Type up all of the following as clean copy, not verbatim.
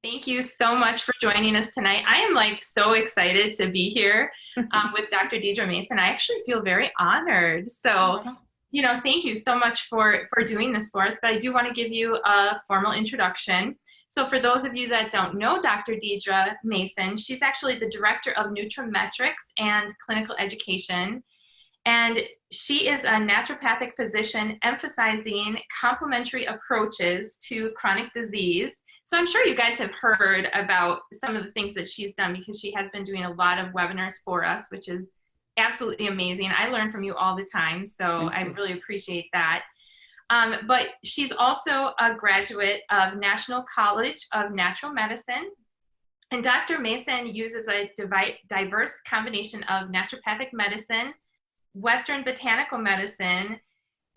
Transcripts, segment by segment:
Thank you so much for joining us tonight. I am like so excited to be here with Dr. Deedra Mason. I actually feel very honored. So, thank you so much for doing this for us. But I do want to give you a formal introduction. So for those of you that don't know Dr. Deedra Mason, she's actually the director of nutraMetrix and clinical education. And she is a naturopathic physician emphasizing complementary approaches to chronic disease. So I'm sure you guys have heard about some of the things that she's done because she has been doing a lot of webinars for us, which is absolutely amazing. I learn from you all the time, so I really appreciate that. But she's also a graduate of National College of Natural Medicine. And Dr. Mason uses a diverse combination of naturopathic medicine, Western botanical medicine,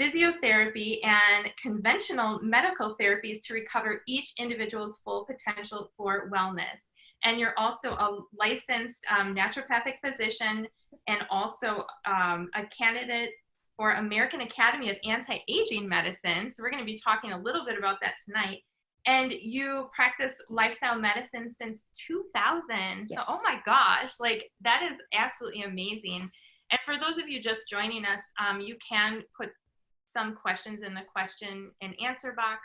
physiotherapy, and conventional medical therapies to recover each individual's full potential for wellness. And you're also a licensed naturopathic physician and also a candidate for American Academy of Anti-Aging Medicine. So we're going to be talking a little bit about that tonight. And you practice lifestyle medicine since 2000. Yes. So, oh my gosh, like that is absolutely amazing. And for those of you just joining us, you can put some questions in the question and answer box.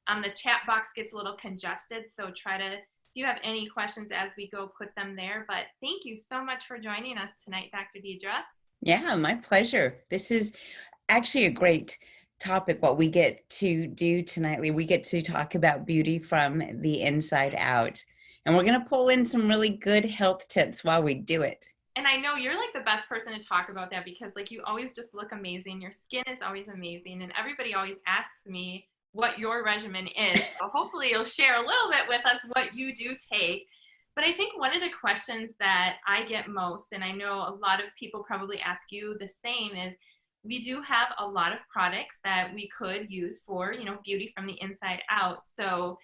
The chat box gets a little congested, so if you have any questions as we go, put them there. But thank you so much for joining us tonight, Dr. Deedra. Yeah, my pleasure. This is actually a great topic, what we get to do tonight. We get to talk about beauty from the inside out. And we're going to pull in some really good health tips while we do it. And I know you're like the best person to talk about that because like you always just look amazing. Your skin is always amazing. And everybody always asks me what your regimen is. So hopefully you'll share a little bit with us what you do take. But I think one of the questions that I get most, and I know a lot of people probably ask you the same, is we do have a lot of products that we could use for, beauty from the inside out. So,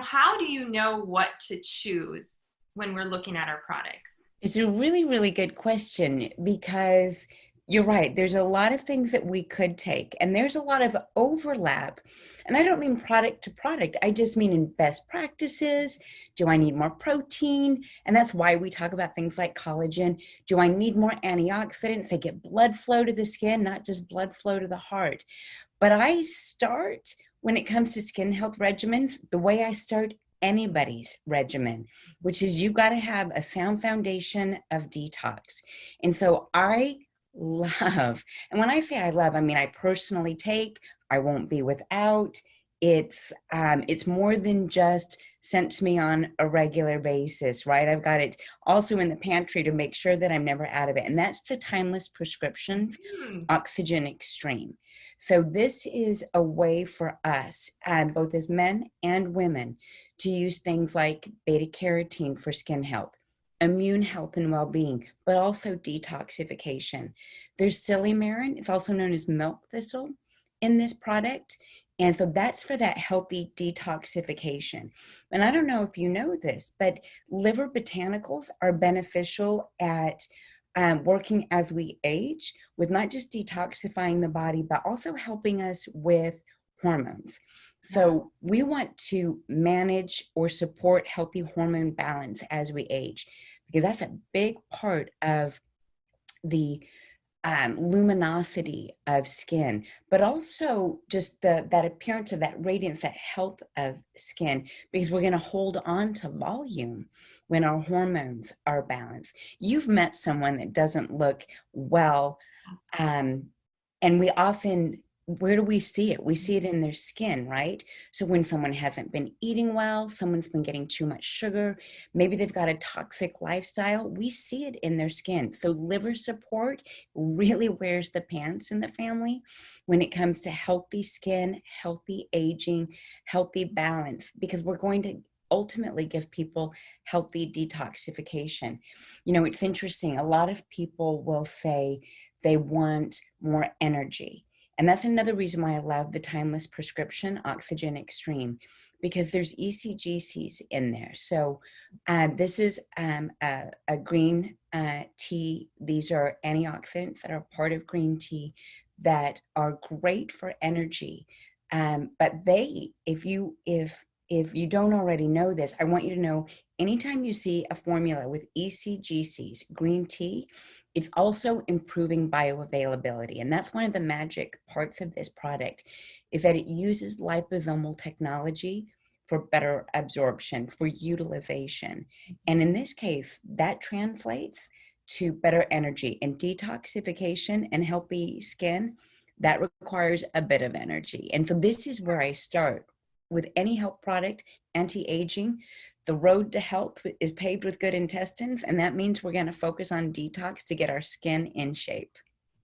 how do you know what to choose when we're looking at our products? It's a really, really good question because you're right. There's a lot of things that we could take, and there's a lot of overlap. And I don't mean product to product. I just mean in best practices. Do I need more protein? And that's why we talk about things like collagen. Do I need more antioxidants that get blood flow to the skin, not just blood flow to the heart? But I start, when it comes to skin health regimens, the way I start anybody's regimen, which is you've got to have a sound foundation of detox. And so I love, and when I say I love, I mean I personally take, I won't be without. It's more than just sent to me on a regular basis, right? I've got it also in the pantry to make sure that I'm never out of it. And that's the Timeless Prescriptions Oxygen Extreme. So this is a way for us, both as men and women, to use things like beta carotene for skin health, immune health and well-being, but also detoxification. There's silymarin, it's also known as milk thistle in this product. And so that's for that healthy detoxification. And I don't know if you know this, but liver botanicals are beneficial at working as we age with not just detoxifying the body, but also helping us with hormones. So we want to manage or support healthy hormone balance as we age, because that's a big part of the luminosity of skin, but also just that appearance of that radiance, that health of skin, because we're going to hold on to volume when our hormones are balanced. You've met someone that doesn't look well, and we often, where do we see it? We see it in their skin, right? So when someone hasn't been eating well, someone's been getting too much sugar, maybe they've got a toxic lifestyle, we see it in their skin. So liver support really wears the pants in the family when it comes to healthy skin, healthy aging, healthy balance, because we're going to ultimately give people healthy detoxification. It's interesting. A lot of people will say they want more energy. And that's another reason why I love the Timeless Prescription Oxygen Extreme, because there's ECGCs in there. So this is a green tea. These are antioxidants that are part of green tea that are great for energy. But if if you don't already know this, I want you to know anytime you see a formula with ECGCs, green tea, it's also improving bioavailability. And that's one of the magic parts of this product, is that it uses liposomal technology for better absorption, for utilization. And in this case, that translates to better energy and detoxification and healthy skin. That requires a bit of energy. And so this is where I start with any health product, anti-aging. The road to health is paved with good intestines, and that means we're going to focus on detox to get our skin in shape.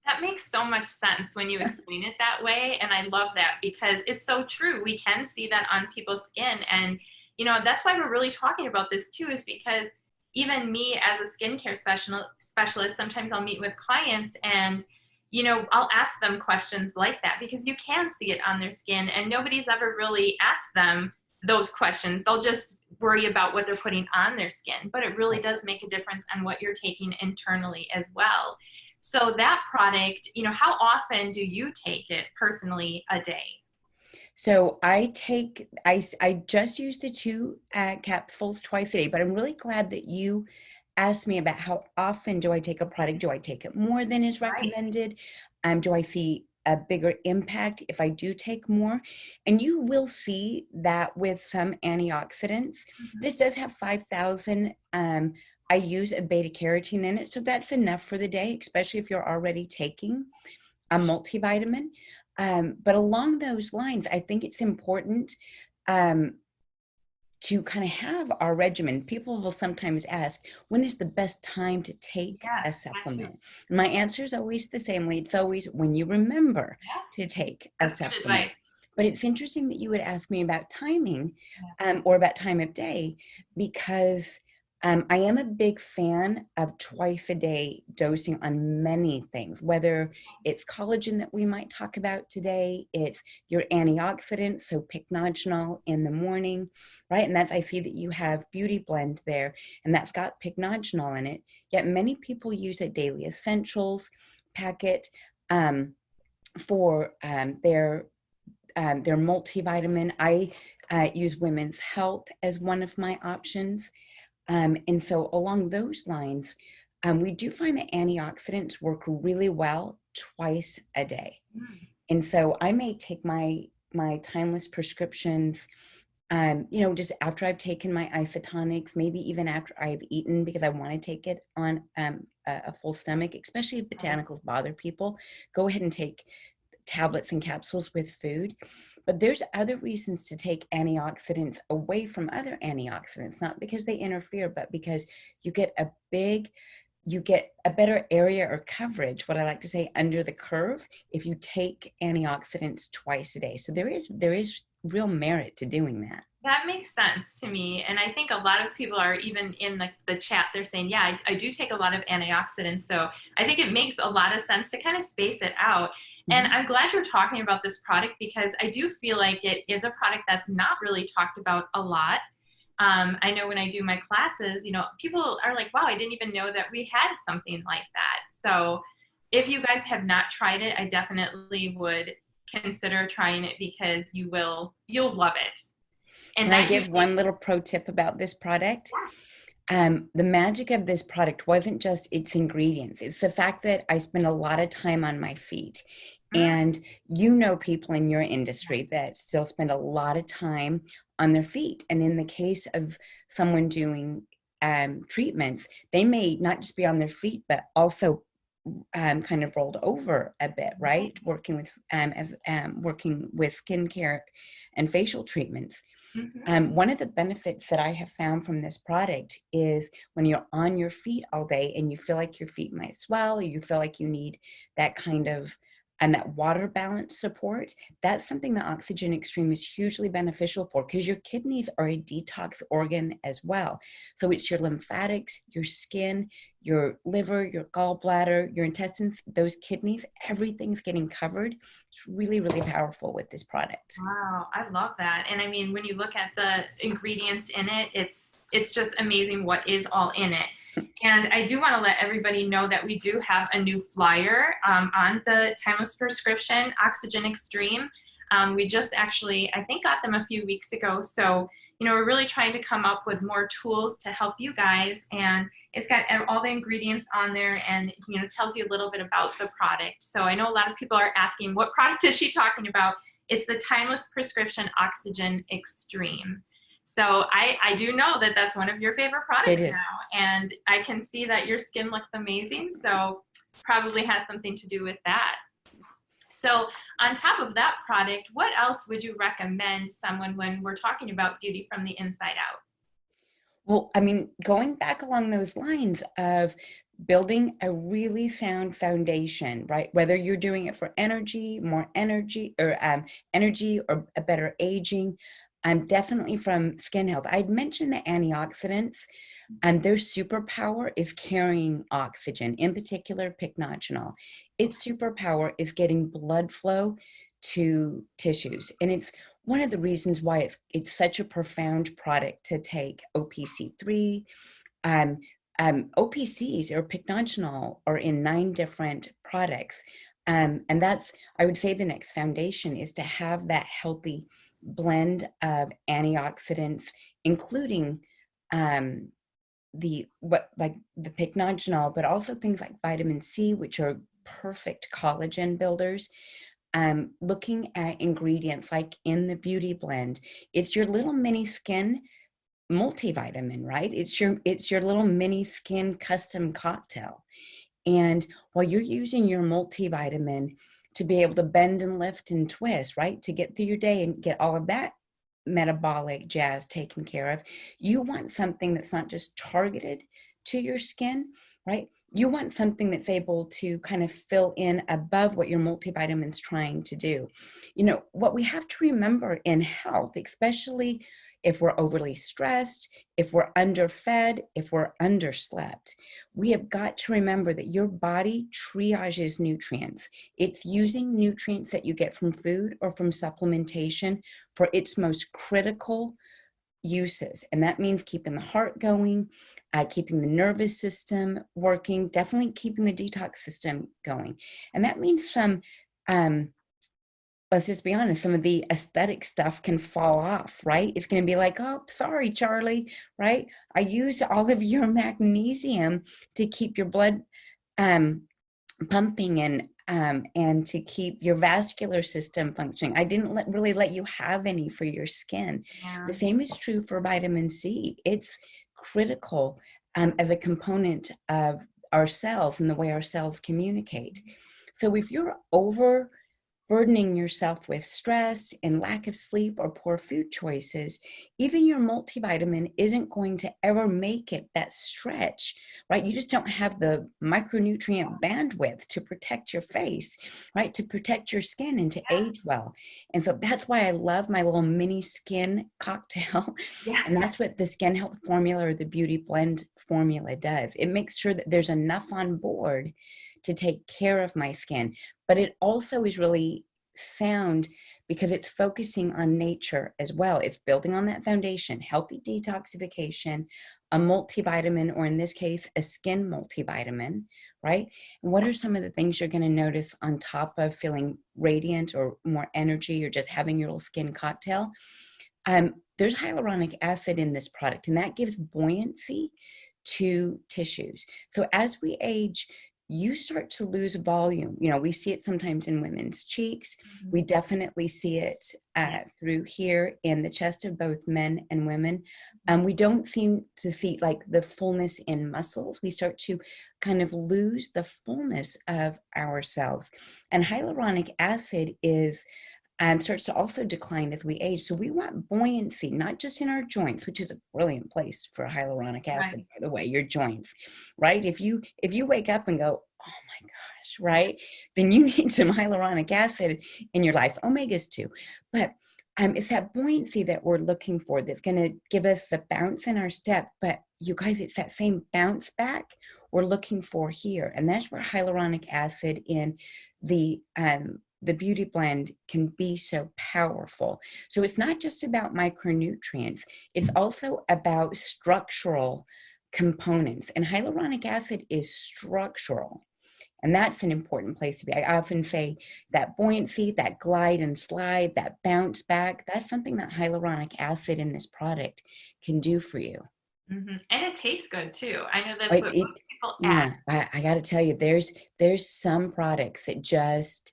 That makes so much sense when you explain it that way. And I love that because it's so true. We can see that on people's skin. And, you know, that's why we're really talking about this too, is because even me as a skincare specialist, sometimes I'll meet with clients and, you know, I'll ask them questions like that because you can see it on their skin and nobody's ever really asked them those questions. They'll just worry about what they're putting on their skin, but it really does make a difference on what you're taking internally as well. So that product, you know, how often do you take it personally a day? So I just use the 2 capsules twice a day, but I'm really glad that you asked me about how often do I take a product. Do I take it more than is Right. recommended? Do I see a bigger impact if I do take more? And you will see that with some antioxidants. Mhm. This does have 5,000. I use a beta carotene in it, so that's enough for the day, especially if you're already taking a multivitamin. But along those lines, I think it's important um, to kind of have our regimen. People will sometimes ask, when is the best time to take Yes, a actually, supplement? My answer is always the same. It's always when you remember yeah, to take a that's good supplement. advice. But it's interesting that you would ask me about timing Yeah. or about time of day, because I am a big fan of twice a day dosing on many things, whether it's collagen that we might talk about today, it's your antioxidants, so pycnogenol in the morning, right? And that's, I see that you have Beauty Blend there, and that's got pycnogenol in it. Yet many people use a daily essentials packet for their multivitamin. I use Women's Health as one of my options. And so along those lines, we do find that antioxidants work really well twice a day. Mm. And so I may take my timeless prescriptions, you know, just after I've taken my isotonics, maybe even after I've eaten, because I want to take it on a full stomach, especially if Right. botanicals bother people. Go ahead and take tablets and capsules with food. But there's other reasons to take antioxidants away from other antioxidants, not because they interfere, but because you get you get a better area or coverage, what I like to say, under the curve, if you take antioxidants twice a day. So there is real merit to doing that. That makes sense to me. And I think a lot of people are even in the chat, they're saying, yeah, I do take a lot of antioxidants. So I think it makes a lot of sense to kind of space it out. And Mhm. I'm glad you're talking about this product because I do feel like it is a product that's not really talked about a lot. I know when I do my classes, you know, people are like, wow, I didn't even know that we had something like that. So if you guys have not tried it, I definitely would consider trying it because you'll love it. And Can I that give usually, one little pro tip about this product? The magic of this product wasn't just its ingredients. It's the fact that I spend a lot of time on my feet. mm, And you know people in your industry that still spend a lot of time on their feet. And in the case of someone doing treatments, they may not just be on their feet, but also kind of rolled over a bit, right? Working with skincare and facial treatments. mhm. One of the benefits that I have found from this product is when you're on your feet all day and you feel like your feet might swell, or you feel like you need that kind of and that water balance support, that's something that Oxygen Extreme is hugely beneficial for, because your kidneys are a detox organ as well. So it's your lymphatics, your skin, your liver, your gallbladder, your intestines, those kidneys, everything's getting covered. It's really, really powerful with this product. Wow, I love that. And I mean, when you look at the ingredients in it, it's just amazing what is all in it. And I do want to let everybody know that we do have a new flyer on the Timeless Prescription Oxygen Extreme. We just actually, I think, got them a few weeks ago. So we're really trying to come up with more tools to help you guys. And it's got all the ingredients on there, and, tells you a little bit about the product. So I know a lot of people are asking, what product is she talking about? It's the Timeless Prescription Oxygen Extreme. So I do know that that's one of your favorite products now, and I can see that your skin looks amazing, so probably has something to do with that. So on top of that product, what else would you recommend someone when we're talking about beauty from the inside out? Well, I mean, going back along those lines of building a really sound foundation, right? Whether you're doing it for energy, more energy, or energy, or a better aging, definitely from skin health. I'd mentioned the antioxidants, and their superpower is carrying oxygen, in particular pycnogenol. Its superpower is getting blood flow to tissues, and it's one of the reasons why it's such a profound product to take. OPC3, OPCs or pycnogenol are in 9 different products, and that's, I would say, the next foundation is to have that healthy blend of antioxidants, including the pycnogenol, but also things like vitamin C, which are perfect collagen builders. Looking at ingredients like in the beauty blend, it's your little mini skin multivitamin, right? It's your little mini skin custom cocktail. And while you're using your multivitamin to be able to bend and lift and twist, right, to get through your day and get all of that metabolic jazz taken care of, you want something that's not just targeted to your skin, right? You want something that's able to kind of fill in above what your multivitamin's trying to do. What we have to remember in health, especially if we're overly stressed, if we're underfed, if we're underslept, we have got to remember that your body triages nutrients. It's using nutrients that you get from food or from supplementation for its most critical uses. And that means keeping the heart going, keeping the nervous system working, definitely keeping the detox system going. And that means some, let's just be honest, some of the aesthetic stuff can fall off, right? It's going to be like, oh, sorry, Charlie, right? I used all of your magnesium to keep your blood pumping and to keep your vascular system functioning. I didn't really let you have any for your skin. Yeah. The same is true for vitamin C. It's critical as a component of our cells and the way our cells communicate. So if you're overburdening yourself with stress and lack of sleep or poor food choices, even your multivitamin isn't going to ever make it that stretch, right? You just don't have the micronutrient bandwidth to protect your face, right? To protect your skin and to age well. And so that's why I love my little mini skin cocktail. Yes. And that's what the Skin Health formula or the Beauty Blend formula does. It makes sure that there's enough on board to take care of my skin, but it also is really sound because it's focusing on nature as well. It's building on that foundation, healthy detoxification, a multivitamin, or in this case, a skin multivitamin, right? And what are some of the things you're going to notice on top of feeling radiant or more energy or just having your little skin cocktail? There's hyaluronic acid in this product, and that gives buoyancy to tissues. So as we age, you start to lose volume. We see it sometimes in women's cheeks. We definitely see it through here in the chest of both men and women. We don't seem to see like the fullness in muscles. We start to kind of lose the fullness of ourselves. And hyaluronic acid starts to also decline as we age. So we want buoyancy, not just in our joints, which is a brilliant place for hyaluronic acid, by the way, your joints, right? If you wake up and go, oh my gosh, right? Then you need some hyaluronic acid in your life, omegas too. But it's that buoyancy that we're looking for that's going to give us the bounce in our step. But you guys, it's that same bounce back we're looking for here. And that's where hyaluronic acid in the beauty blend can be so powerful. So it's not just about micronutrients. It's also about structural components. And hyaluronic acid is structural. And that's an important place to be. I often say that buoyancy, that glide and slide, that bounce back, that's something that hyaluronic acid in this product can do for you. And it tastes good too. I know that's It, what it most people add. yeah, I got to tell you, there's some products that just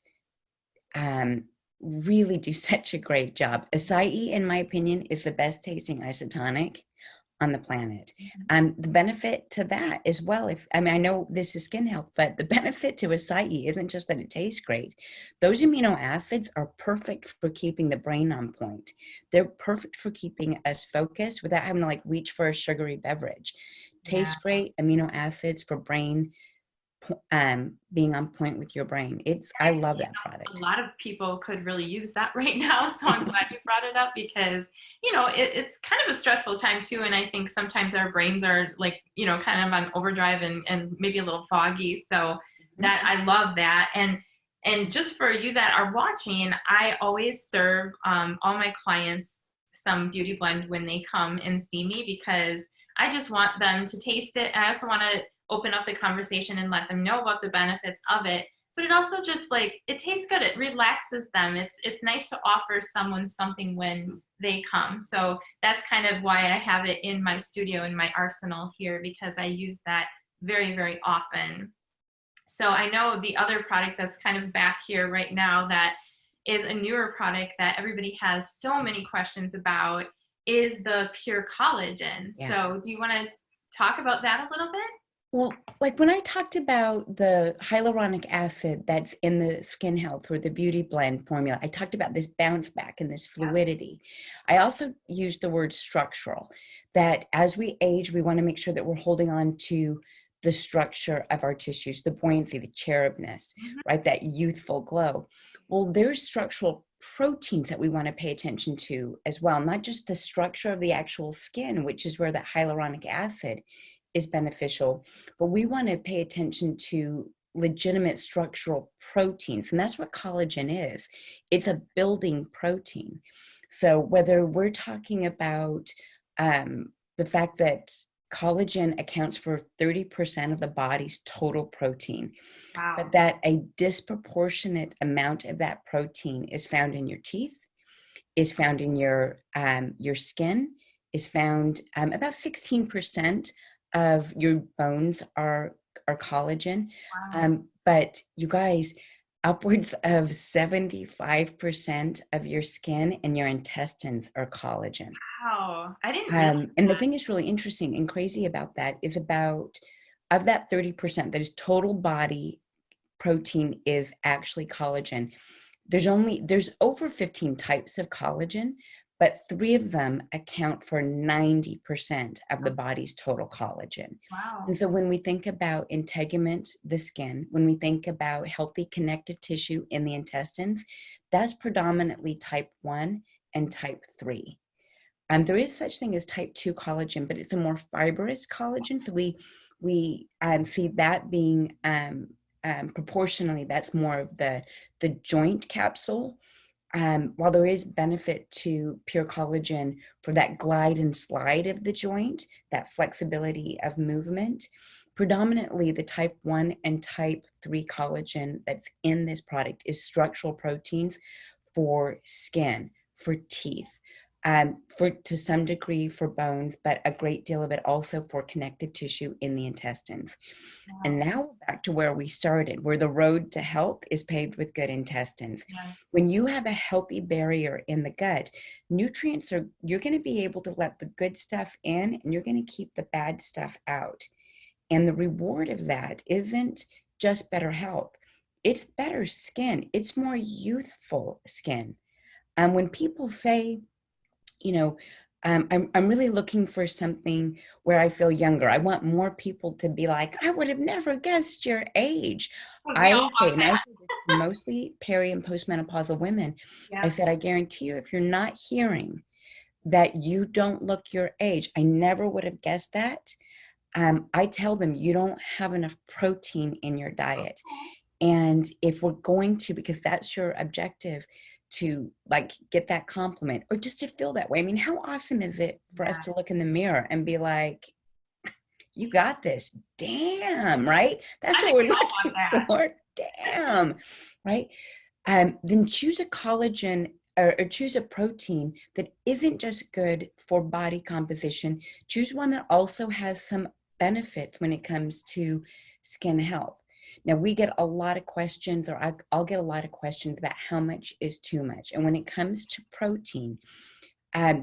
um, really do such a great job. Acai, in my opinion, is the best tasting isotonic on the planet. The benefit to that as well, I know this is skin health, but the benefit to acai isn't just that it tastes great. Those amino acids are perfect for keeping the brain on point. They're perfect for keeping us focused without having to like reach for a sugary beverage. Yeah. Tastes great, amino acids for brain, being on point with your brain. I love that A product. lot of people could really use that right now. So I'm glad you brought it up because, it's kind of a stressful time too. And I think sometimes our brains are like, kind of on overdrive and maybe a little foggy. So that I love that. And just for you that are watching, I always serve all my clients some beauty blend when they come and see me because I just want them to taste it. And I also want to open up the conversation and let them know about the benefits of it, but it also just like it tastes good, it relaxes them. It's nice to offer someone something when they come. So that's kind of why I have it in my studio, in my arsenal here, because I use that very, very often. So I know the other product that's kind of back here right now that is a newer product that everybody has so many questions about is the pure collagen. Yeah. So do you want to talk about that a little bit? Well, like when I talked about the hyaluronic acid that's in the skin health or the beauty blend formula, I talked about this bounce back and this fluidity. I also used the word structural, that as we age, we want to make sure that we're holding on to the structure of our tissues, the buoyancy, the cherubness, right? That youthful glow. Well, there's structural proteins that we want to pay attention to as well, not just the structure of the actual skin, which is where that hyaluronic acid is beneficial, but we want to pay attention to legitimate structural proteins. And that's what collagen is. It's a building protein. So whether we're talking about the fact that collagen accounts for 30% of the body's total protein, but that a disproportionate amount of that protein is found in your teeth, is found in your skin, is found about 16% of your bones are collagen. But you guys, upwards of 75% of your skin and your intestines are collagen. Wow, I didn't realize and the thing is really interesting and crazy about that is about, of that 30%, that is total body protein is actually collagen. There's over 15 types of collagen, but 3 of them account for 90% of the body's total collagen. Wow. And so when we think about integument, the skin, when we think about healthy connective tissue in the intestines, that's predominantly type 1 and type 3. There is such thing as type 2 collagen, but it's a more fibrous collagen. So we see that being proportionally, that's more of the joint capsule. While there is benefit to pure collagen for that glide and slide of the joint, that flexibility of movement, predominantly the type 1 and type 3 collagen that's in this product is structural proteins for skin, for teeth, for to some degree for bones, but a great deal of it also for connective tissue in the intestines. Wow. And now we're back to where we started, where the road to health is paved with good intestines. When you have a healthy barrier in the gut, nutrients you're going to be able to let the good stuff in and you're going to keep the bad stuff out. And the reward of that isn't just better health. It's better skin. It's more youthful skin. When people say, I'm really looking for something where I feel younger. I want more people to be like, I would have never guessed your age. I say this to mostly peri and postmenopausal women. I said, I guarantee you, if you're not hearing that you don't look your age, I never would have guessed that. I tell them you don't have enough protein in your diet. And if we're going to, because that's your objective, to like get that compliment or just to feel that way. I mean, how awesome is it for us to look in the mirror and be like, You got this. Damn, right? That's I what think we're we all want looking that. for. Damn, right? Then choose a collagen or choose a protein that isn't just good for body composition. Choose one that also has some benefits when it comes to skin health. Now, we get a lot of questions, or I'll get a lot of questions about how much is too much. And when it comes to protein,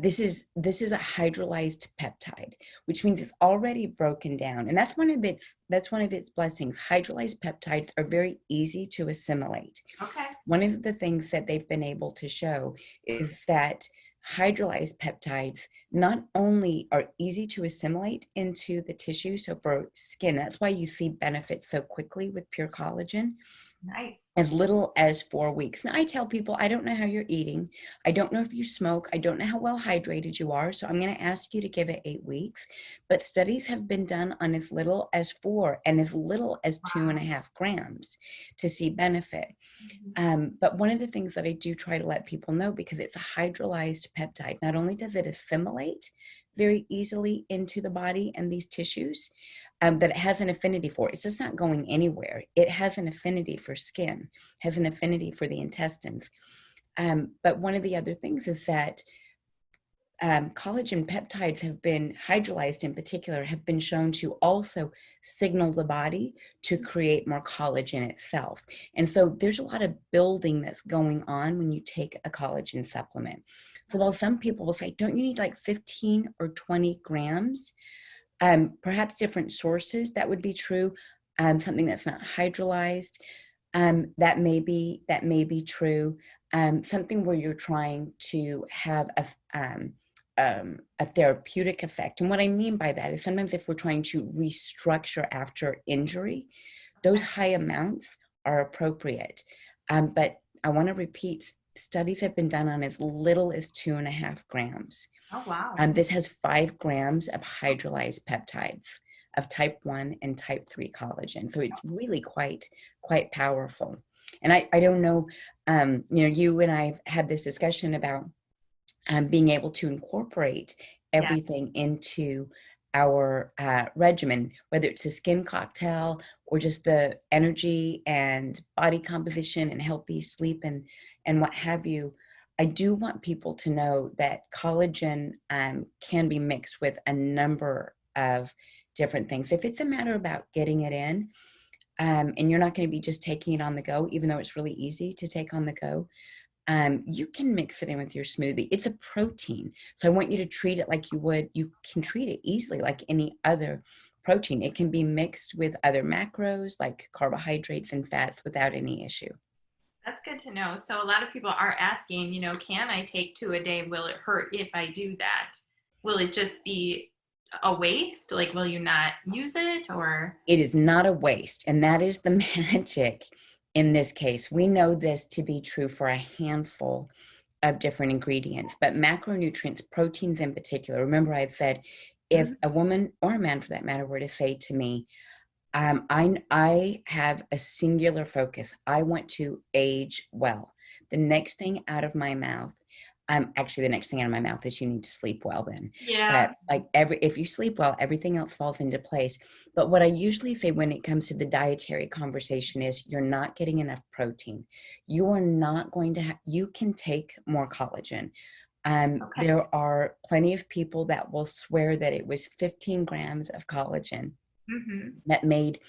this is a hydrolyzed peptide, which means it's already broken down, and that's one of its blessings. Hydrolyzed peptides are very easy to assimilate. Okay. One of the things that they've been able to show is that hydrolyzed peptides not only are easy to assimilate into the tissue, so for skin, that's why you see benefits so quickly with pure collagen, Nice. as little as 4 weeks. Now, I tell people, I don't know how you're eating. I don't know if you smoke. I don't know how well hydrated you are. So I'm going to ask you to give it 8 weeks. But studies have been done on as little as 4 and as little as 2.5 grams to see benefit. But one of the things that I do try to let people know, because it's a hydrolyzed peptide, not only does it assimilate very easily into the body and these tissues, that it has an affinity for. It's just not going anywhere. It has an affinity for skin, has an affinity for the intestines. But one of the other things is that collagen peptides have been, hydrolyzed in particular, have been shown to also signal the body to create more collagen itself. And so there's a lot of building that's going on when you take a collagen supplement. So while some people will say, don't you need like 15 or 20 grams? Perhaps different sources, that would be true. Something that's not hydrolyzed, that may be true. Something where you're trying to have a therapeutic effect. And what I mean by that is sometimes if we're trying to restructure after injury, those high amounts are appropriate. But I want to repeat, studies have been done on as little as 2.5 grams. Oh, wow. This has 5 grams of hydrolyzed peptides of type 1 and type 3 collagen. So it's really quite powerful. And I don't know, you and I have had this discussion about being able to incorporate everything into our regimen, whether it's a skin cocktail or just the energy and body composition and healthy sleep and what have you. I do want people to know that collagen can be mixed with a number of different things. If it's a matter about getting it in, and you're not going to be just taking it on the go, even though it's really easy to take on the go, you can mix it in with your smoothie. It's a protein. So I want you to treat it like you can treat it easily like any other protein. It can be mixed with other macros like carbohydrates and fats without any issue. That's good to know. So a lot of people are asking, can I take 2 a day? Will it hurt if I do that? Will it just be a waste? Like, will you not use it, or? It is not a waste. And that is the magic in this case. We know this to be true for a handful of different ingredients, but macronutrients, proteins in particular. Remember, I had said, if a woman or a man for that matter were to say to me, I have a singular focus. I want to age well. The next thing out of my mouth, actually the next thing out of my mouth is you need to sleep well then. Yeah. But if you sleep well, everything else falls into place. But what I usually say when it comes to the dietary conversation is you're not getting enough protein. You are not going to you can take more collagen. There are plenty of people that will swear that it was 15 grams of collagen that made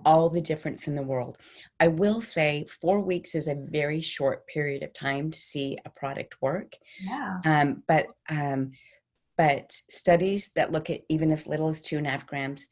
all the difference in the world. I will say 4 weeks is a very short period of time to see a product work. Yeah. But studies that look at even as little as 2.5 grams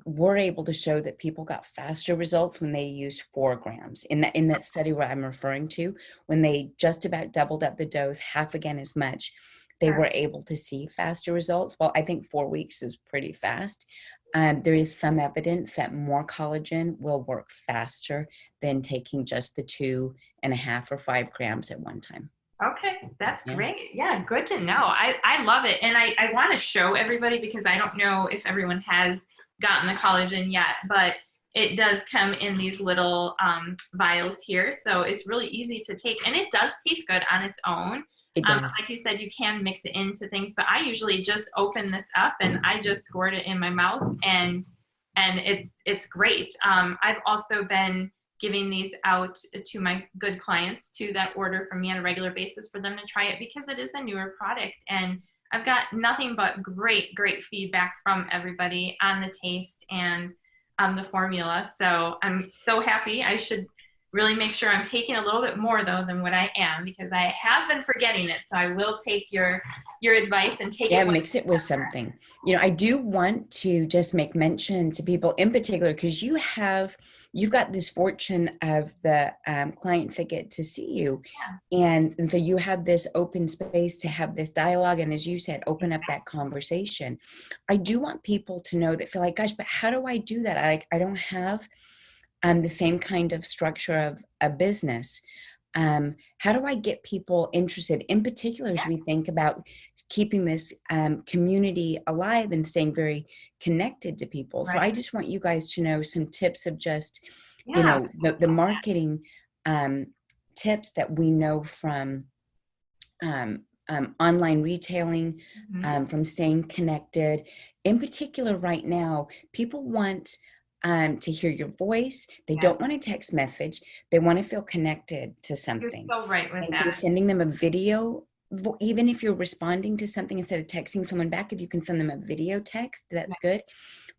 were able to show that people got faster results when they used 4 grams. In that study where I'm referring to, when they just about doubled up the dose, half again as much, they were able to see faster results. Well, I think 4 weeks is pretty fast. There is some evidence that more collagen will work faster than taking just the 2.5 or 5 grams at one time. Okay, that's great. Yeah, good to know. I love it. And I want to show everybody, because I don't know if everyone has gotten the collagen yet, but it does come in these little vials here. So it's really easy to take, and it does taste good on its own. It does. Like you said, you can mix it into things, but I usually just open this up and I just squirt it in my mouth, and it's great. I've also been giving these out to my good clients too that order from me on a regular basis for them to try it, because it is a newer product, and I've got nothing but great feedback from everybody on the taste and the formula. So I'm so happy. I should really make sure I'm taking a little bit more though than what I am, because I have been forgetting it. So I will take your advice and take it. Mix it with something. I do want to just make mention to people in particular, because you've got this fortune of the clients that get to see you. Yeah. And so you have this open space to have this dialogue. And as you said, open up that conversation. I do want people to know that feel like, gosh, but how do I do that? I don't have the same kind of structure of a business. How do I get people interested, in particular, as we think about keeping this community alive and staying very connected to people? Right. So I just want you guys to know some tips of just, the marketing tips that we know from online retailing, from staying connected. In particular, right now, people want to hear your voice. They don't want a text message. They want to feel connected to something. You're so right with that. So sending them a video, even if you're responding to something instead of texting someone back, if you can send them a video text, that's good.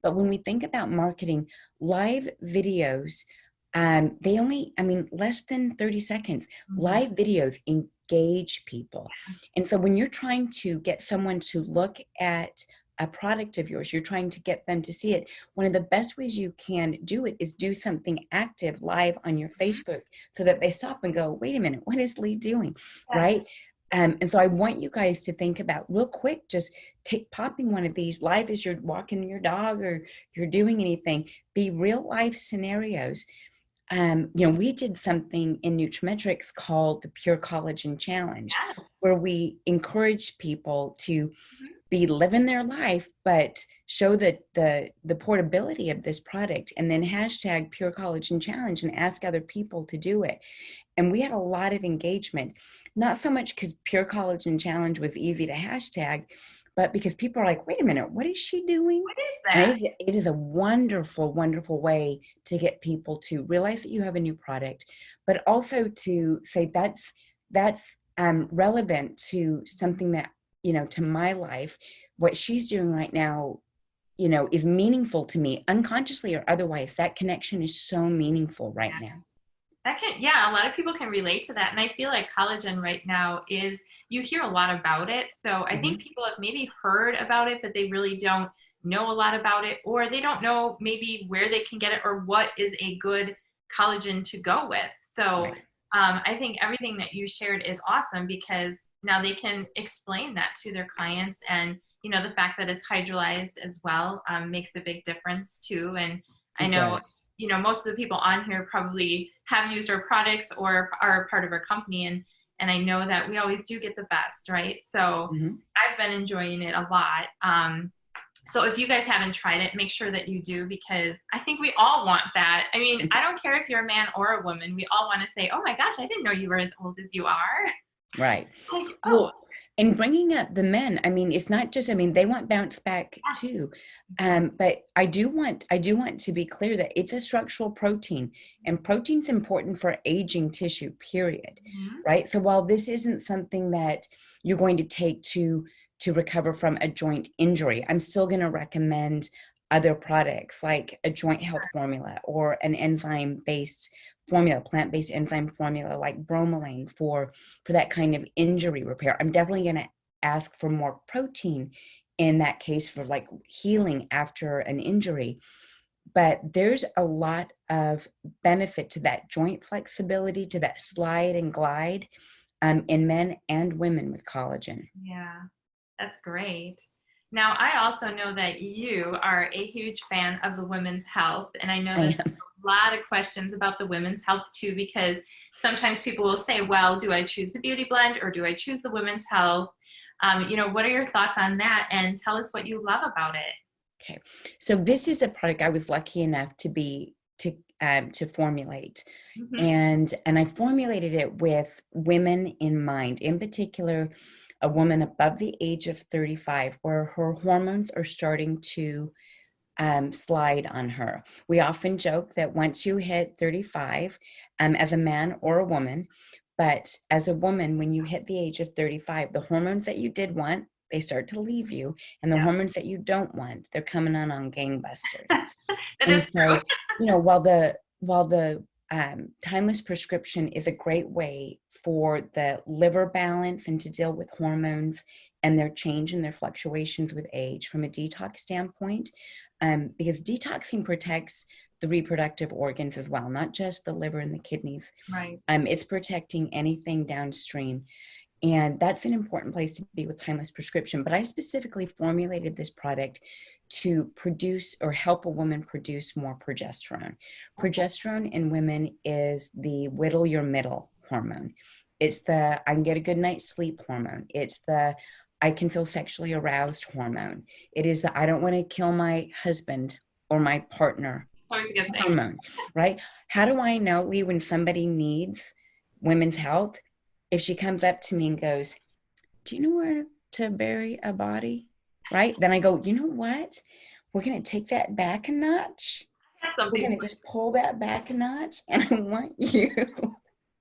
But when we think about marketing, live videos, they only, less than 30 seconds. Live videos engage people. And so when you're trying to get someone to look at a product of yours, you're trying to get them to see it, one of the best ways you can do it is do something active live on your Facebook, so that they stop and go, wait a minute, what is Lee doing? Right? And so I want you guys to think about real quick, just popping one of these live as you're walking your dog or you're doing anything. Be real life scenarios. We did something in nutraMetrix called the Pure Collagen Challenge, where we encourage people to be living their life, but show that the portability of this product, and then hashtag Pure Collagen Challenge and ask other people to do it. And we had a lot of engagement, not so much because Pure Collagen Challenge was easy to hashtag, but because people are like, wait a minute, what is she doing? What is that? It is a wonderful, wonderful way to get people to realize that you have a new product, but also to say that's relevant to something that, to my life. What she's doing right now, is meaningful to me, unconsciously or otherwise. That connection is so meaningful right now. A lot of people can relate to that. And I feel like collagen right now you hear a lot about it. So I think people have maybe heard about it, but they really don't know a lot about it, or they don't know maybe where they can get it or what is a good collagen to go with. So I think everything that you shared is awesome, because now they can explain that to their clients. And, the fact that it's hydrolyzed as well makes a big difference too. And I know, most of the people on here probably have used our products or are part of our company. And I know that we always do get the best, right? So I've been enjoying it a lot. So if you guys haven't tried it, make sure that you do, because I think we all want that. I mean, I don't care if you're a man or a woman. We all want to say, oh my gosh, I didn't know you were as old as you are. Right. Like, well, and bringing up the men, it's not just, they want bounce back too. But I do want to be clear that it's a structural protein, and protein's important for aging tissue, period. Right. So while this isn't something that you're going to take to recover from a joint injury, I'm still going to recommend other products like a joint health formula or an enzyme-based formula, plant-based enzyme formula like bromelain for that kind of injury repair. I'm definitely going to ask for more protein in that case for like healing after an injury. But there's a lot of benefit to that joint flexibility, to that slide and glide in men and women with collagen. Yeah, that's great. Now, I also know that you are a huge fan of the women's health, and I know there's a lot of questions about the women's health too, because sometimes people will say, well, do I choose the beauty blend or do I choose the women's health? What are your thoughts on that? And tell us what you love about it. Okay. So this is a product I was lucky enough to to formulate. Mhm. And I formulated it with women in mind, in particular, a woman above the age of 35, where her hormones are starting to slide on her. We often joke that once you hit 35, as a man or a woman, but as a woman, when you hit the age of 35, the hormones that you did want, they start to leave you, and the Yeah. hormones that you don't want, they're coming on gangbusters. That And is true. so, while the timeless prescription is a great way for the liver balance and to deal with hormones and their change and their fluctuations with age from a detox standpoint, because detoxing protects the reproductive organs as well, not just the liver and the kidneys. Right. It's protecting anything downstream. And that's an important place to be with timeless prescription. But I specifically formulated this product to produce or help a woman produce more progesterone. Progesterone in women is the whittle your middle hormone. It's the I can get a good night's sleep hormone. It's the I can feel sexually aroused hormone. It is the I don't want to kill my husband or my partner Always a good thing. hormone, right? How do I know, Lee, when somebody needs women's health? If she comes up to me and goes, do you know where to bury a body? Right? Then I go, you know what? We're going to take that back a notch. I have We're something going to just pull that back a notch. And I want you to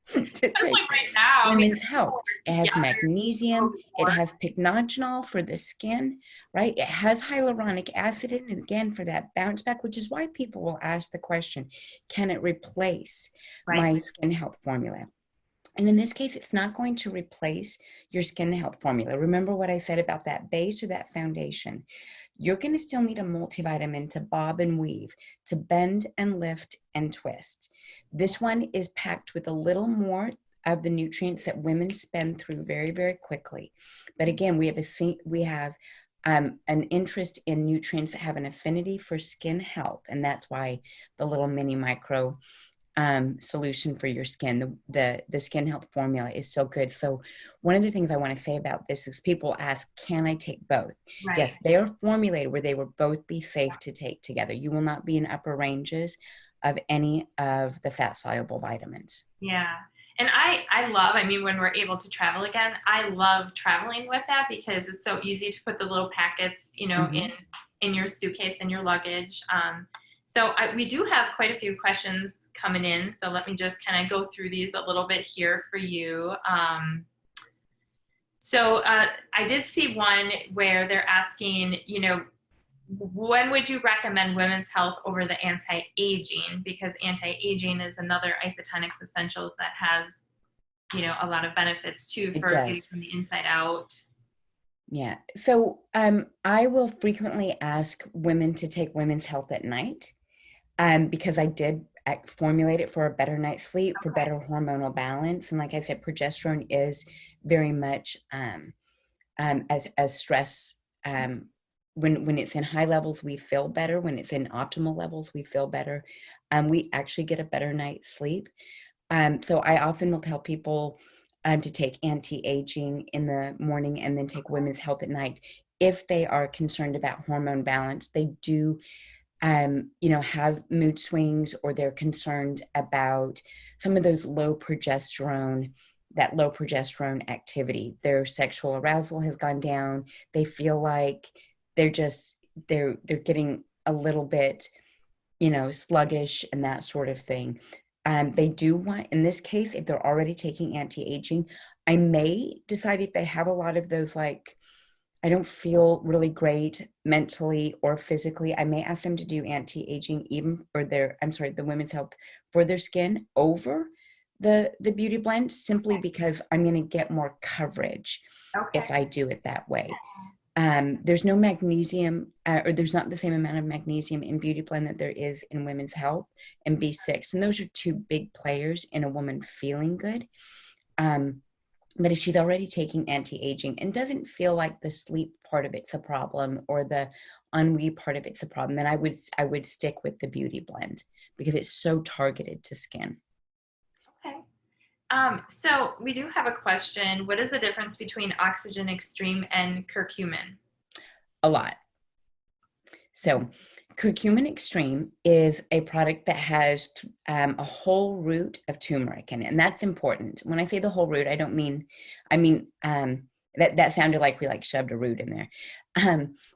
especially take right now. I mean, women's health. people It are has together so magnesium. It more. has pycnogenol for the skin, right? It has hyaluronic acid in it, again, for that bounce back, which is why people will ask the question, can it replace Right. my skin health formula? And in this case, it's not going to replace your skin health formula. Remember what I said about that base or that foundation. You're going to still need a multivitamin to bob and weave, to bend and lift and twist. This one is packed with a little more of the nutrients that women spend through very, very quickly. But again, we have an interest in nutrients that have an affinity for skin health, and that's why the little mini micro solution for your skin, the skin health formula is so good. So one of the things I want to say about this is people ask, can I take both? Right. Yes, they are formulated where they will both be safe to take together. You will not be in upper ranges of any of the fat soluble vitamins. Yeah. And I love, I mean, when we're able to travel again, I love traveling with that because it's so easy to put the little packets, Mm-hmm. in your suitcase and your luggage. So we do have quite a few questions coming in. So let me just kind of go through these a little bit here for you. So I did see one where they're asking, when would you recommend women's health over the anti-aging? Because anti-aging is another Isotonix Essentials that has, a lot of benefits too It for getting does. from the inside out. Yeah. So I will frequently ask women to take women's health at night, because I did formulate it for a better night's sleep, for Okay. better hormonal balance. And like I said, progesterone is very much as stress. When it's in high levels, we feel better. When it's in optimal levels, we feel better. We actually get a better night's sleep. So I often will tell people to take anti-aging in the morning and then take women's health at night. If they are concerned about hormone balance, they do have mood swings, or they're concerned about some of those that low progesterone activity. Their sexual arousal has gone down. They feel like they're getting a little bit, sluggish and that sort of thing. They do want, in this case, if they're already taking anti-aging, I may decide if they have a lot of those, like, I don't feel really great mentally or physically, I may ask them to do anti-aging even for the women's health for their skin over the beauty blend, simply because I'm going to get more coverage Okay. if I do it that way. There's no magnesium, or there's not the same amount of magnesium in beauty blend that there is in women's health and B6. And those are two big players in a woman feeling good. But if she's already taking anti-aging and doesn't feel like the sleep part of it's a problem or the ennui part of it's a problem, then I would stick with the beauty blend because it's so targeted to skin. Okay. So we do have a question. What is the difference between Oxygen Extreme and curcumin? A lot. So Curcumin Extreme is a product that has a whole root of turmeric in it, and that's important. When I say the whole root, I mean that sounded like we like shoved a root in there.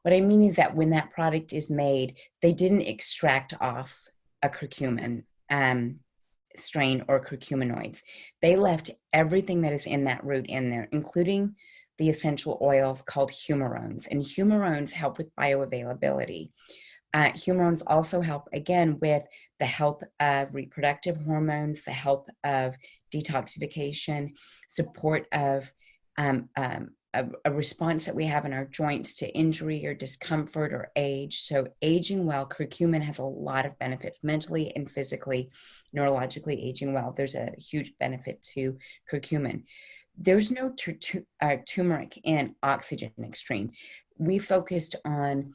What I mean is that when that product is made, they didn't extract off a curcumin strain or curcuminoids. They left everything that is in that root in there, including the essential oils called humarones, and humarones help with bioavailability. Humarones also help, again, with the health of reproductive hormones, the health of detoxification, support of a response that we have in our joints to injury or discomfort or age. So aging well, curcumin has a lot of benefits mentally and physically, neurologically aging well. There's a huge benefit to curcumin. There's no turmeric in Oxygen Extreme. We focused on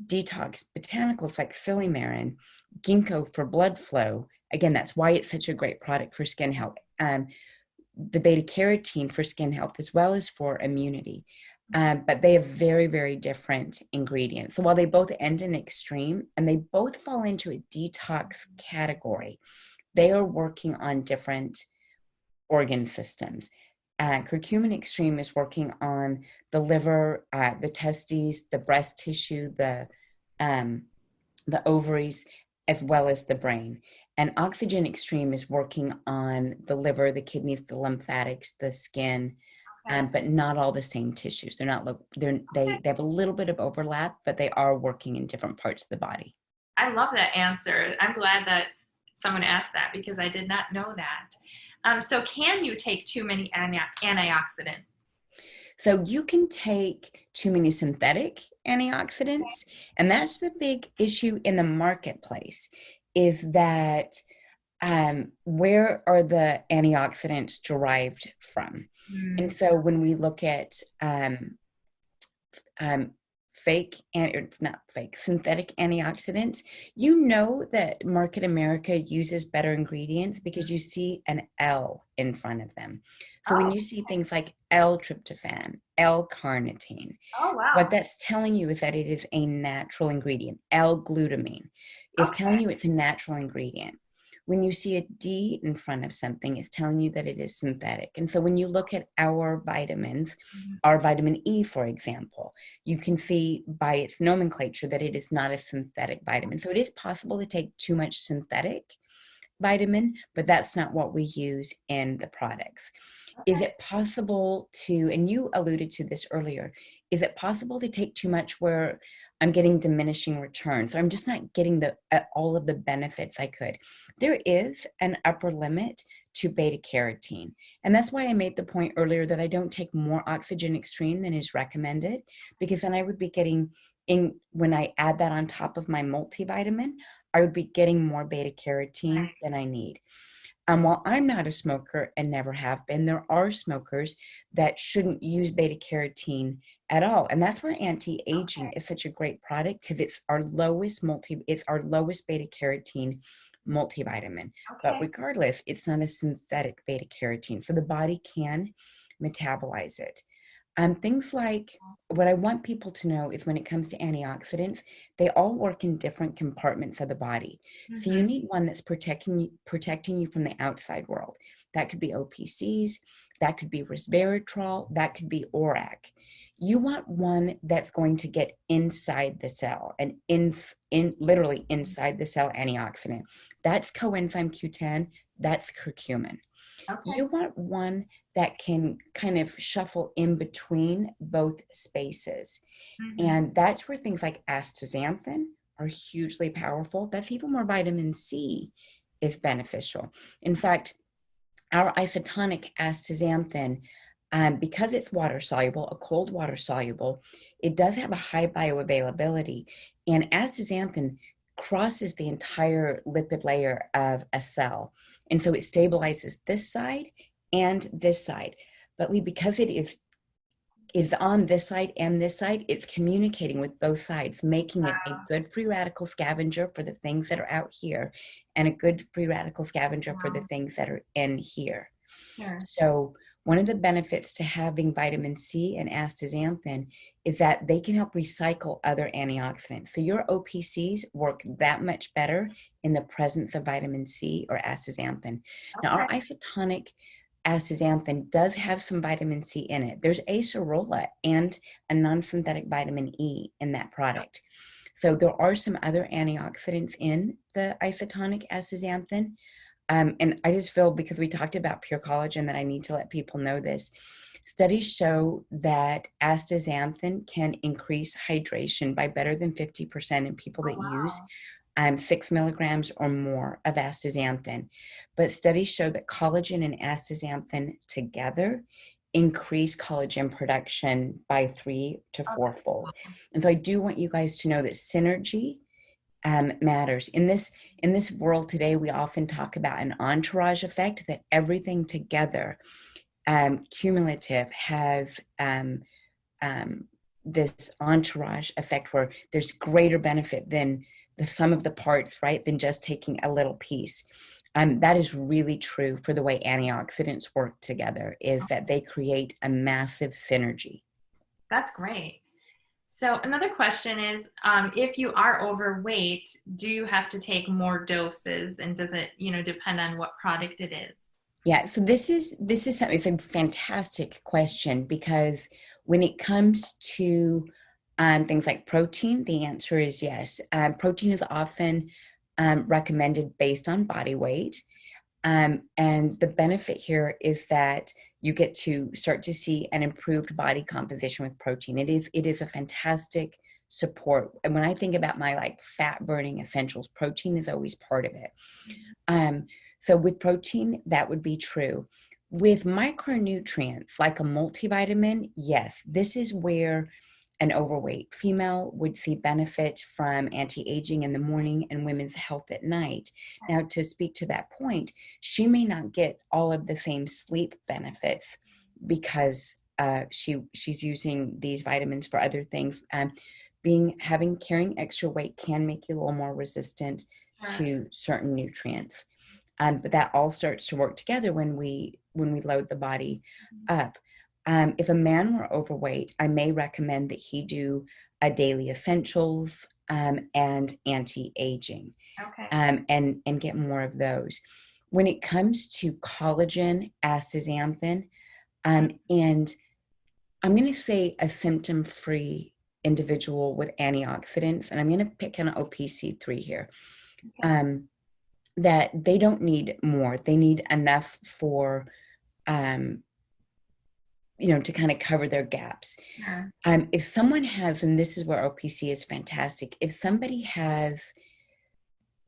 detox botanicals like silymarin, ginkgo for blood flow. Again, that's why it's such a great product for skin health. The beta carotene for skin health as well as for immunity. But they have very, very different ingredients. So while they both end in extreme and they both fall into a detox category, they are working on different organ systems. Curcumin Extreme is working on the liver, the testes, the breast tissue, the ovaries, as well as the brain. And Oxygen Extreme is working on the liver, the kidneys, the lymphatics, the skin, but not all the same tissues. They have a little bit of overlap, but they are working in different parts of the body. I love that answer. I'm glad that someone asked that because I did not know that. So can you take too many antioxidants? So you can take too many synthetic antioxidants, and that's the big issue in the marketplace, is that where are the antioxidants derived from? And so when we look at synthetic antioxidants, you know that Market America uses better ingredients because you see an L in front of them. So when you see things like L-tryptophan, L-carnitine, what that's telling you is that it is a natural ingredient. L-glutamine is telling you it's a natural ingredient. When you see a D in front of something, it's telling you that it is synthetic. And so when you look at our vitamins, our vitamin E, for example, you can see by its nomenclature that it is not a synthetic vitamin. So it is possible to take too much synthetic vitamin, but that's not what we use in the products. Is it possible to, and you alluded to this earlier, is it possible to take too much where I'm getting diminishing returns? So I'm just not getting all of the benefits I could. There is an upper limit to beta carotene. And that's why I made the point earlier that I don't take more Oxygen Extreme than is recommended, because then I would be getting when I add that on top of my multivitamin, I would be getting more beta carotene than I need. While I'm not a smoker and never have been, there are smokers that shouldn't use beta carotene at all. And that's where anti-aging is such a great product, because it's our lowest beta carotene multivitamin. But regardless, it's not a synthetic beta carotene. So the body can metabolize it. Things like, what I want people to know is when it comes to antioxidants, they all work in different compartments of the body. So you need one that's protecting you from the outside world. That could be OPCs, that could be resveratrol, that could be ORAC. You want one that's going to get inside the cell, and literally inside the cell antioxidant. That's coenzyme Q10, that's curcumin. You want one that can kind of shuffle in between both spaces. And that's where things like astaxanthin are hugely powerful. That's even where vitamin C is beneficial. In fact, our isotonic astaxanthin, because it's water soluble, a cold water soluble, it does have a high bioavailability. And astaxanthin crosses the entire lipid layer of a cell. And so it stabilizes this side and this side. But because it is on this side and this side, it's communicating with both sides, making it a good free radical scavenger for the things that are out here and a good free radical scavenger for the things that are in here. So One of the benefits to having vitamin C and astaxanthin is that they can help recycle other antioxidants. So your OPCs work that much better in the presence of vitamin C or astaxanthin. Now, our isotonic astaxanthin does have some vitamin C in it. There's acerola and a non-synthetic vitamin E in that product. So there are some other antioxidants in the isotonic astaxanthin. And I just feel, because we talked about pure collagen, that I need to let people know this. Studies show that astaxanthin can increase hydration by better than 50% in people that use 6 milligrams or more of astaxanthin. But studies show that collagen and astaxanthin together increase collagen production by 3 to 4-fold. And so I do want you guys to know that synergy matters. In this world today, we often talk about an entourage effect, that everything together, cumulative, has this entourage effect where there's greater benefit than the sum of the parts, right? Than just taking a little piece. That is really true for the way antioxidants work together, is that they create a massive synergy. That's great. So another question is, if you are overweight, do you have to take more doses, and does it, depend on what product it is? Yeah, so this is something, it's a fantastic question, because when it comes to things like protein, the answer is yes. Protein is often recommended based on body weight. And the benefit here is that you get to start to see an improved body composition with protein. It is a fantastic support. And when I think about my fat burning essentials, protein is always part of it. So with protein, that would be true. With micronutrients like a multivitamin, yes, this is where an overweight female would see benefit from anti-aging in the morning and women's health at night. Now, to speak to that point, she may not get all of the same sleep benefits because she's using these vitamins for other things. Carrying extra weight can make you a little more resistant to certain nutrients. But that all starts to work together when we load the body up. If a man were overweight, I may recommend that he do a daily essentials and anti-aging, and get more of those. When it comes to collagen, astaxanthin, and I'm going to say a symptom-free individual with antioxidants, and I'm going to pick an OPC3 here, that they don't need more. They need enough for to kind of cover their gaps. If someone has, and this is where OPC is fantastic, if somebody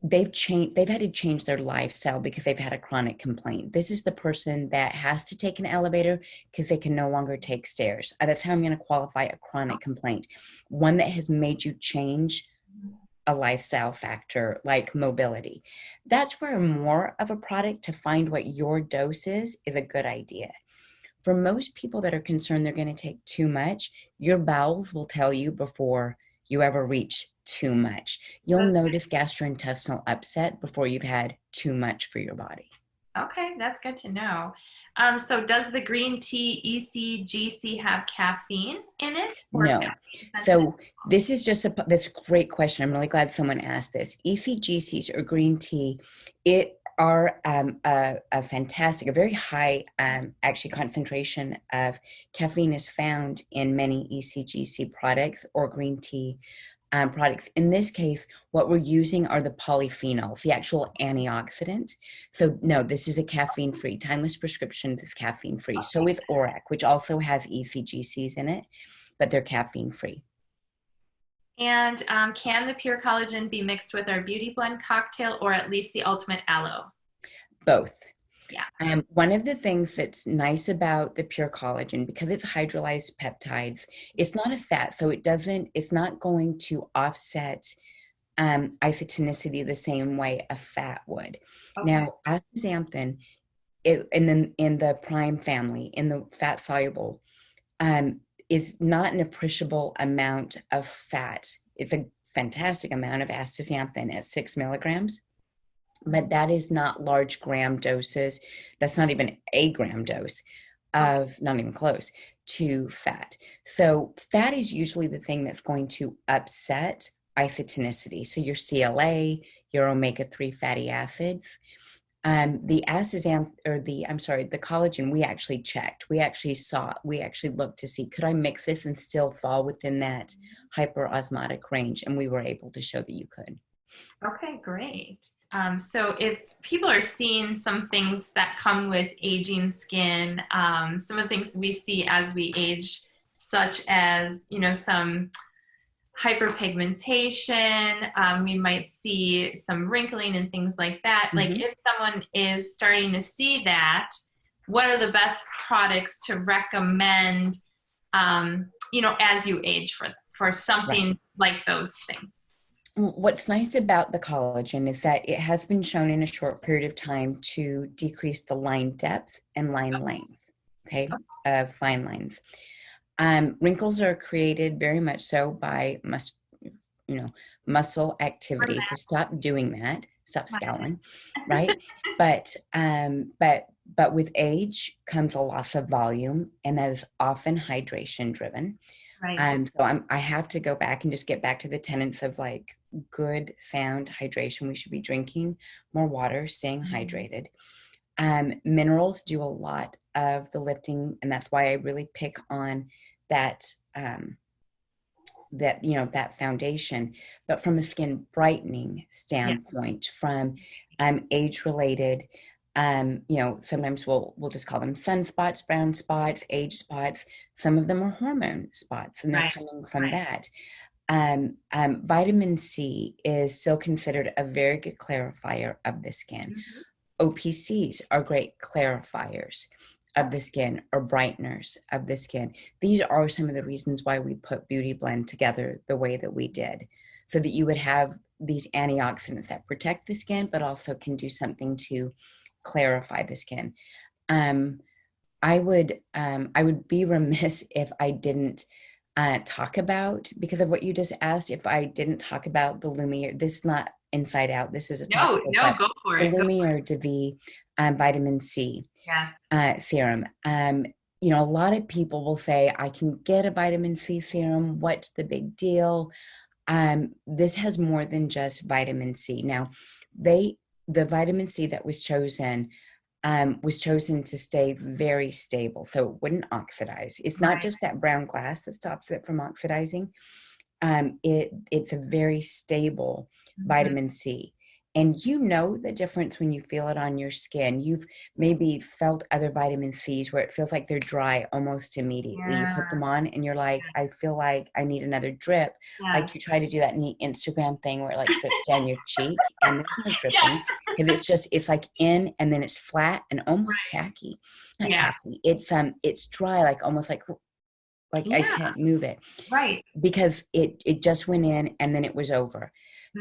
they've had to change their lifestyle because they've had a chronic complaint. This is the person that has to take an elevator because they can no longer take stairs. That's how I'm going to qualify a chronic complaint. One that has made you change a lifestyle factor like mobility. That's where more of a product to find what your dose is a good idea. For most people that are concerned they're going to take too much, your bowels will tell you before you ever reach too much. You'll notice gastrointestinal upset before you've had too much for your body. Okay, that's good to know. So does the green tea ECGC have caffeine in it? No. So this is this great question. I'm really glad someone asked this. ECGCs, or green tea, it are a fantastic, a very high actually concentration of caffeine is found in many ECGC products or green tea products. In this case, what we're using are the polyphenols, the actual antioxidant. So no, this is a caffeine-free. Timeless Prescriptions is caffeine-free. So is Orac, which also has ECGCs in it, but they're caffeine-free. And can the pure collagen be mixed with our beauty blend cocktail, or at least the ultimate aloe? Both. Yeah. One of the things that's nice about the pure collagen, because it's hydrolyzed peptides, it's not a fat, so it's not going to offset isotonicity the same way a fat would. Okay. Now, astaxanthin, in the prime family, in the fat soluble, is not an appreciable amount of fat. It's a fantastic amount of astaxanthin at 6 milligrams. But that is not large gram doses. That's not even a gram dose of, not even close, to fat. So fat is usually the thing that's going to upset isotonicity. So your CLA, your omega-3 fatty acids, the astaxanthin, or the collagen, we actually checked. We actually looked to see, could I mix this and still fall within that hyperosmotic range? And we were able to show that you could. Okay, great. So if people are seeing some things that come with aging skin, some of the things we see as we age, such as, some hyperpigmentation, we might see some wrinkling and things like that. Like if someone is starting to see that, what are the best products to recommend, as you age for something like those things? What's nice about the collagen is that it has been shown in a short period of time to decrease the line depth and line length, of fine lines. Wrinkles are created very much so by muscle activity. So stop doing that. Stop scowling, right? But with age comes a loss of volume, and that is often hydration driven. Right. So I have to go back and just get back to the tenets of like good, sound hydration. We should be drinking more water, staying hydrated. Minerals do a lot of the lifting, and that's why I really pick on that, that foundation. But from a skin brightening standpoint, from age related, sometimes we'll just call them sunspots, brown spots, age spots. Some of them are hormone spots, and they're coming from that. Vitamin C is still considered a very good clarifier of the skin. OPCs are great clarifiers of the skin, or brighteners of the skin. These are some of the reasons why we put Beauty Blend together the way that we did, so that you would have these antioxidants that protect the skin, but also can do something to clarify the skin. I would be remiss if I didn't talk about, because of what you just asked, if I didn't talk about the Lumiere. This is not inside out. This is a topic. No, go for it. The Lumiere de Vie vitamin C serum. A lot of people will say, I can get a vitamin C serum. What's the big deal? This has more than just vitamin C. Now, the vitamin C that was chosen to stay very stable, so it wouldn't oxidize. It's not just that brown glass that stops it from oxidizing. It's a very stable vitamin C. And the difference when you feel it on your skin. You've maybe felt other vitamin C's where it feels like they're dry almost immediately. You put them on and you're like, I feel like I need another drip. Like you try to do that neat Instagram thing where it like drips down your cheek, and there's no dripping. Because it's like in, and then it's flat and almost tacky. Not tacky. It's dry, like almost like I can't move it. Right. Because it just went in and then it was over.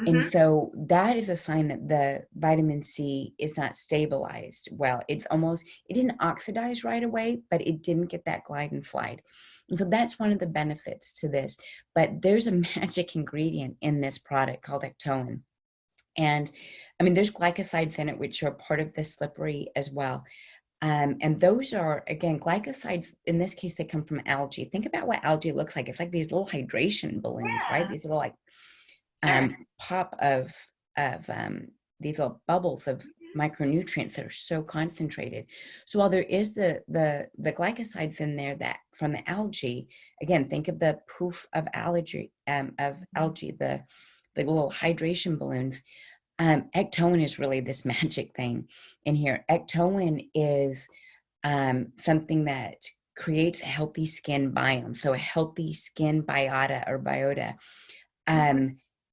And so that is a sign that the vitamin C is not stabilized well. It didn't oxidize right away, but it didn't get that glide and slide. And so that's one of the benefits to this. But there's a magic ingredient in this product called ectoin. And there's glycosides in it, which are part of the slippery as well. And those are, again, glycosides. In this case, they come from algae. Think about what algae looks like. It's like these little hydration balloons, right? These little pop of these little bubbles of micronutrients that are so concentrated. So while there is the glycosides in there that from the algae, again, think of the poof of algae, the little hydration balloons. Ectoin is really this magic thing in here. Ectoin is something that creates a healthy skin biome, so a healthy skin biota.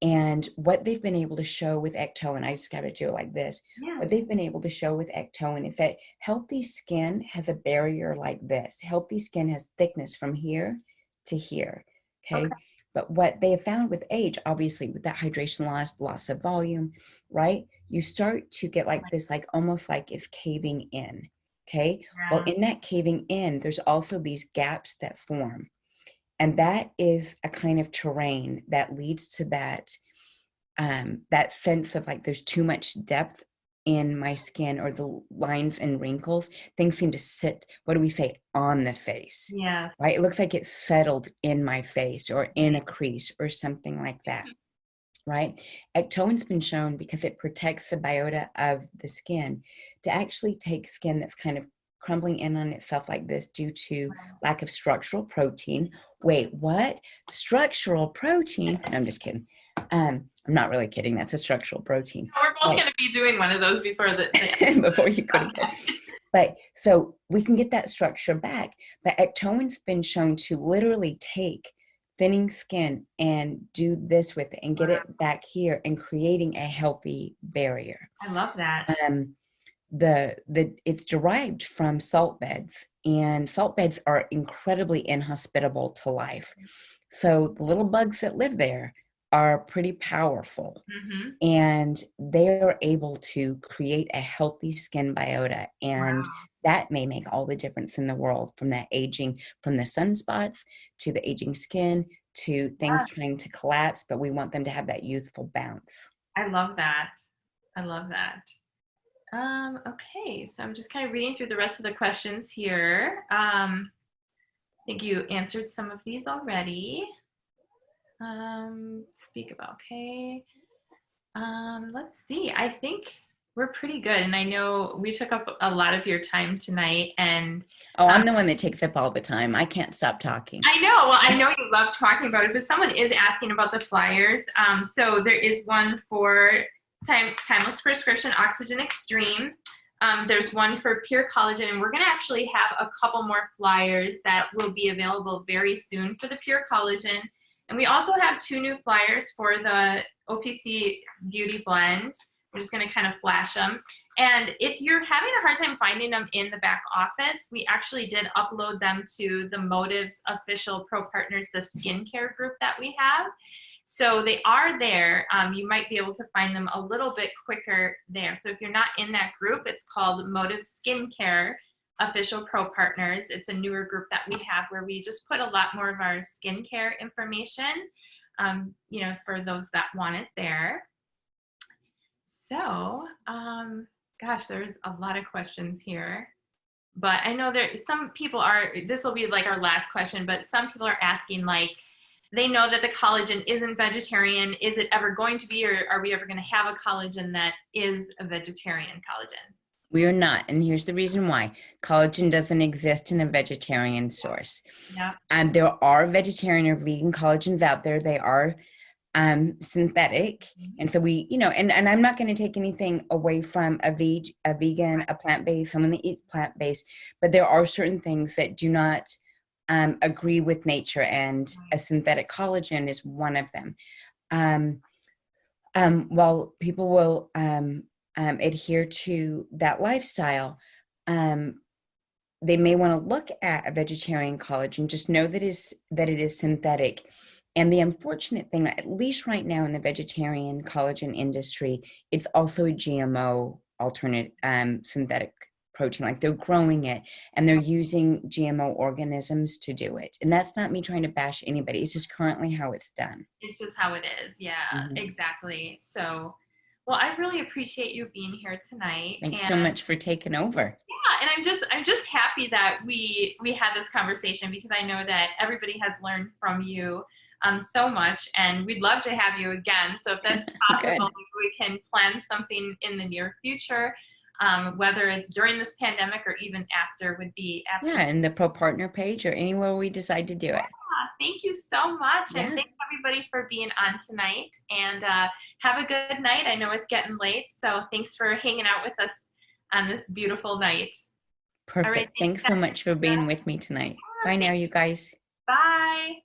And what they've been able to show with ectoin, I just got to do it like this. What they've been able to show with ectoin is that healthy skin has a barrier like this. Healthy skin has thickness from here to here. Okay. But what they have found with age, obviously with that hydration loss of volume, right? You start to get like this, like almost like it's caving in. Okay. Well, in that caving in, there's also these gaps that form. And that is a kind of terrain that leads to that, that sense of like there's too much depth in my skin or the lines and wrinkles, things seem to sit, what do we say, on the face, Yeah. right? It looks like it's settled in my face or in a crease or something like that, right? Ectoin's been shown, because it protects the biota of the skin, to actually take skin that's kind of crumbling in on itself like this due to lack of structural protein. Wait, what? Structural protein? No, I'm just kidding. I'm not really kidding. That's a structural protein. We're both going to be doing one of those before the before you go to bed. But so we can get that structure back. But ectoin's been shown to literally take thinning skin and do this with it and get it back here and creating a healthy barrier. I love that. It's derived from salt beds, and salt beds are incredibly inhospitable to life. So the little bugs that live there are pretty powerful, and they're able to create a healthy skin biota, and that may make all the difference in the world, from that aging, from the sunspots to the aging skin to things trying to collapse, but we want them to have that youthful bounce. I love that. I love that. Okay, so I'm just kind of reading through the rest of the questions here. I think you answered some of these already. Speak about, okay. Let's see, I think we're pretty good. And I know we took up a lot of your time tonight, and I'm the one that takes up all the time. I can't stop talking. I know. Well, I know you love talking about it, but someone is asking about the flyers. So there is one for Timeless Prescription Oxygen Extreme. There's one for Pure Collagen, and we're going to actually have a couple more flyers that will be available very soon for the Pure Collagen. And we also have 2 new flyers for the OPC Beauty Blend. We're just going to kind of flash them. And if you're having a hard time finding them in the back office, we actually did upload them to the Motives Official Pro Partners, the skincare group that we have. So they are there. You might be able to find them a little bit quicker there. So if you're not in that group, it's called Motives Skincare Official Pro Partners. It's a newer group that we have where we just put a lot more of our skincare information, you know, for those that want it there. So, gosh, there's a lot of questions here, but I know there some people are, this will be like our last question, but some people are asking, like, they know that the collagen isn't vegetarian. Is it ever going to be, or are we ever going to have a collagen that is a vegetarian collagen? We are not, and here's the reason why. Collagen doesn't exist in a vegetarian source. Yeah. And there are vegetarian or vegan collagens out there. They are synthetic. And so we, you know, and I'm not going to take anything away from a vegan, a plant-based, someone that eats plant-based, but there are certain things that do not agree with nature, and a synthetic collagen is one of them. While people will adhere to that lifestyle, they may want to look at a vegetarian collagen. Just know that it is synthetic. And the unfortunate thing, at least right now in the vegetarian collagen industry, it's also a GMO alternate synthetic protein. Like, they're growing it and they're using GMO organisms to do it. And that's not me trying to bash anybody. It's just currently how it's done. It's just how it is. Yeah, exactly. So, well, I really appreciate you being here tonight. Thanks so much for taking over. Yeah, and I'm just happy that we had this conversation, because I know that everybody has learned from you so much, and we'd love to have you again. So if that's possible, we can plan something in the near future, whether it's during this pandemic or even after, would be absolutely. Yeah, and the Pro Partner page or anywhere we decide to do it. Thank you so much. And thanks everybody for being on tonight, and have a good night. I know it's getting late, so thanks for hanging out with us on this beautiful night. Perfect. Thanks so much for being with me tonight. Bye now, you guys. Bye.